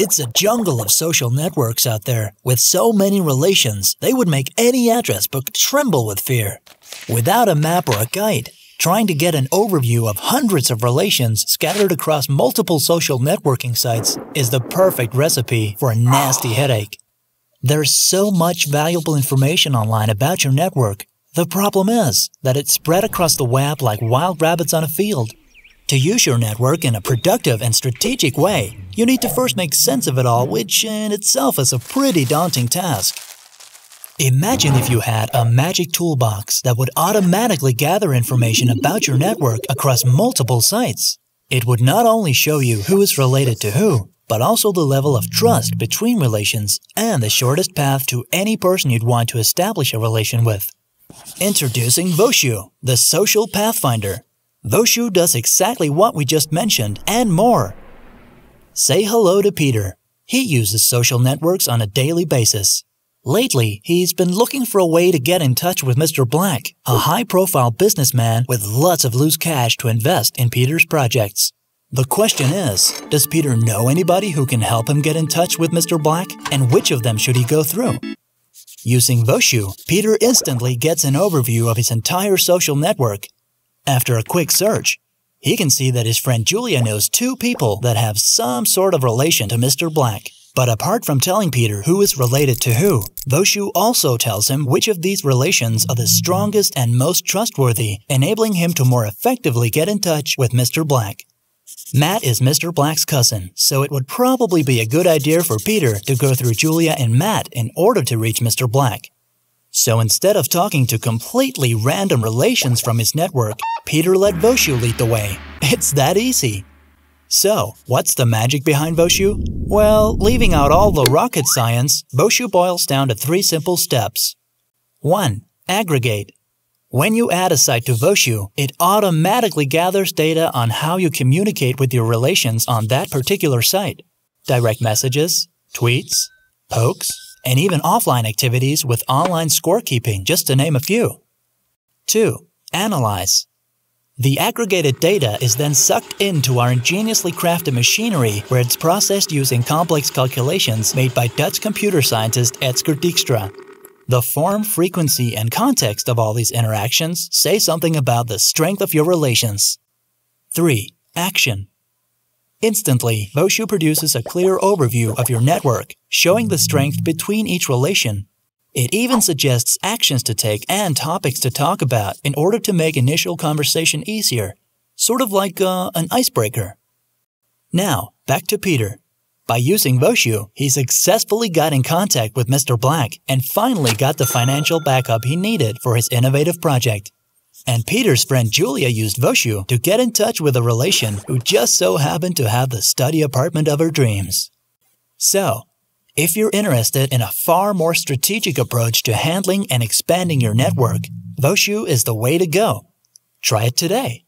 It's a jungle of social networks out there, with so many relations, they would make any address book tremble with fear. Without a map or a guide, trying to get an overview of hundreds of relations scattered across multiple social networking sites is the perfect recipe for a nasty headache. There's so much valuable information online about your network. The problem is that it's spread across the web like wild rabbits on a field. To use your network in a productive and strategic way, you need to first make sense of it all, which in itself is a pretty daunting task. Imagine if you had a magic toolbox that would automatically gather information about your network across multiple sites. It would not only show you who is related to who, but also the level of trust between relations and the shortest path to any person you'd want to establish a relation with. Introducing Wosju, the social pathfinder. Wosju does exactly what we just mentioned and more. Say hello to Peter. He uses social networks on a daily basis. Lately, he's been looking for a way to get in touch with Mr. Black, a high-profile businessman with lots of loose cash to invest in Peter's projects. The question is, does Peter know anybody who can help him get in touch with Mr. Black, and which of them should he go through? Using Wosju, Peter instantly gets an overview of his entire social network. After a quick search, he can see that his friend Julia knows 2 people that have some sort of relation to Mr. Black. But apart from telling Peter who is related to who, Wosju also tells him which of these relations are the strongest and most trustworthy, enabling him to more effectively get in touch with Mr. Black. Matt is Mr. Black's cousin, so it would probably be a good idea for Peter to go through Julia and Matt in order to reach Mr. Black. So instead of talking to completely random relations from his network, Peter let Wosju lead the way. It's that easy. So, what's the magic behind Wosju? Well, leaving out all the rocket science, Wosju boils down to 3 simple steps. 1. Aggregate. When you add a site to Wosju, it automatically gathers data on how you communicate with your relations on that particular site. Direct messages, tweets, pokes, and even offline activities with online scorekeeping, just to name a few. 2. Analyze. The aggregated data is then sucked into our ingeniously crafted machinery where it's processed using complex calculations made by Dutch computer scientist Edsger Dijkstra. The form, frequency, and context of all these interactions say something about the strength of your relations. 3. Action. Instantly, Wosju produces a clear overview of your network, showing the strength between each relation. It even suggests actions to take and topics to talk about in order to make initial conversation easier, sort of like an icebreaker. Now, back to Peter. By using Wosju, he successfully got in contact with Mr. Black and finally got the financial backup he needed for his innovative project. And Peter's friend Julia used Wosju to get in touch with a relation who just so happened to have the study apartment of her dreams. So, if you're interested in a far more strategic approach to handling and expanding your network, Wosju is the way to go. Try it today.